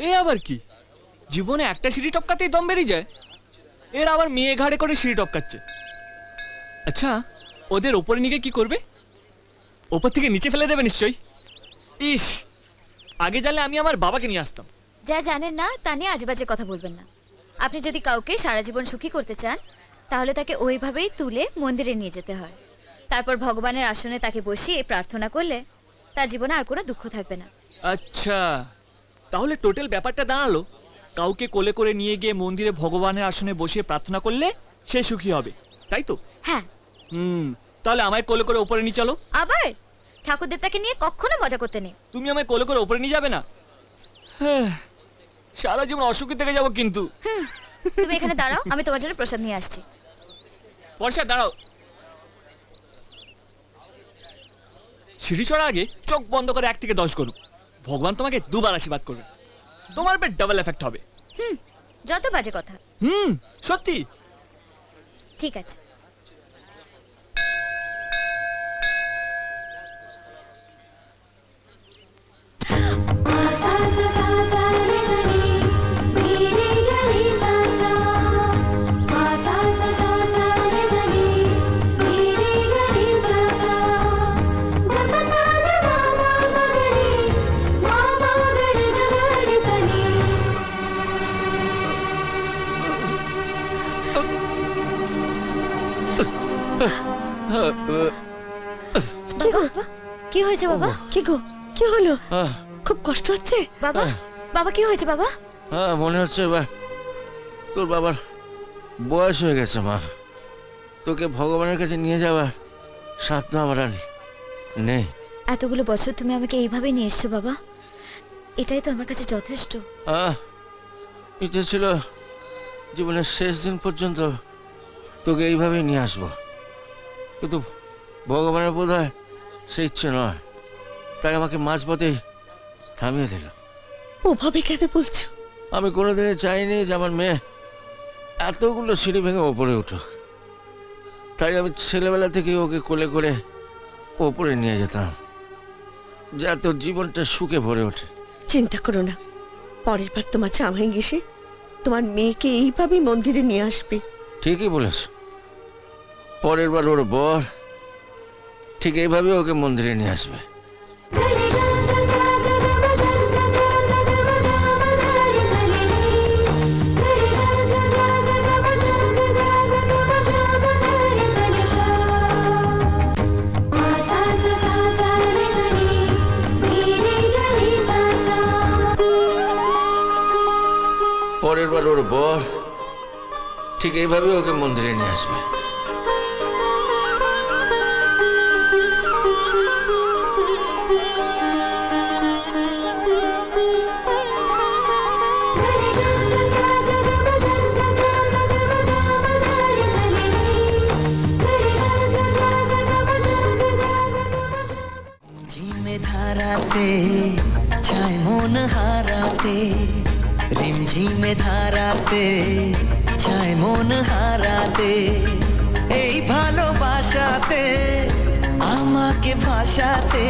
এ আবার কি, জীবনে একটা সিঁড়ি টপকাতেই দম বেরিয়ে যায়, এর আবার মেয়ে ঘাড়ে করে সিঁড়ি টপকাচ্ছে। আচ্ছা, ওদের ওপরে নিয়ে কি করবে? ওপর থেকে নিচে ফেলে দেবে নিশ্চয়ই। ইস, আগে জানলে আমি আমার বাবাকে নিয়ে আসতাম। যা জানেন না তা নিয়ে আজেবাজে কথা বলবেন না। আপনি যদি কাউকে সারা জীবন সুখী করতে চান তাহলে তাকে ওইভাবেই তুলে মন্দিরে নিয়ে যেতে হয়। তারপর ভগবানের আসনে তাকে বসিয়ে প্রার্থনা করলে তার জীবনে আর কোনো দুঃখ থাকবে না। আচ্ছা, তাহলে টোটাল ব্যাপারটা দাঁড়ালো, কাউকে কোলে করে নিয়ে গিয়ে মন্দিরে ভগবানের আসনে বসিয়ে প্রার্থনা করলে সে সুখী হবে, তাই তো? হ্যাঁ। তাহলে আমায় কোলে করে ওপরে নিয়ে চলো। আবার ঠাকুর দেবতাকে নিয়ে কখনো মজা করতে নেই। তুমি আমায় কোলে করে ওপরে নিয়ে যাবে না? হ্যাঁ, সারা জীবন অসুখী থেকে যাবো কিন্তু। তুমি এখানে দাঁড়াও, আমি তোমার জন্য প্রসাদ নিয়ে আসছি। বর্ষা দাঁড়াও। সিঁড়ি চড়ার আগে চোখ বন্ধ করে 1 থেকে 10 করুক, ভগবান তোমাকে দুবার আশীর্বাদ করবে, তোমার উপর ডাবল এফেক্ট হবে। যত বাজে কথা। সত্যি। ঠিক আছে। কি হয়েছে বাবা? কি গো, কি হলো? খুব কষ্ট হচ্ছে বাবা? বাবা কি হয়েছে বাবা? মনে হচ্ছে এবার তোর বাবার বয়স হয়ে গেছে মা, তোকে ভগবানের কাছে নিয়ে যাবার সাধ্য আমার আর নেই। এতগুলো বছর তুমি আমাকে এইভাবে নিয়ে এসছো বাবা, এটাই তো আমার কাছে যথেষ্ট। ইচ্ছে ছিল জীবনের শেষ দিন পর্যন্ত তোকে এইভাবেই নিয়ে আসবো, কিন্তু ভগবানের বোধ হয় সে ইচ্ছে নয়, তাই আমাকে মাঝপথেই থামিয়ে দিল। ওভাবে কেন বলছো? আমি কোনোদিনই চাইনি যে আমার মেয়ে এতগুলো সিঁড়ি ভেঙে ওপরে উঠুক, তাই আমি ছেলেবেলা থেকে ওকে কোলে করে ওপরে নিয়ে যেতাম, যা তোর জীবনটা সুখে ভরে ওঠে। চিন্তা করো না, পরের বার তোমার জামাই এসে তোমার মেয়েকে এইভাবেই মন্দিরে নিয়ে আসবে। ঠিকই বলেছ, পরের বার ওর বর ঠিক এইভাবে ওকে মন্দিরে নিয়ে আসবে। পরের বার ওর বর ঠিক এইভাবে ওকে মন্দিরে নিয়ে আসবে। ধারাতে ছায় মন হারাতে, রিমঝিমে ধারাতে ছায় মন হারাতে, এই ভালোবাসাতে আমাকে ভাসাতে।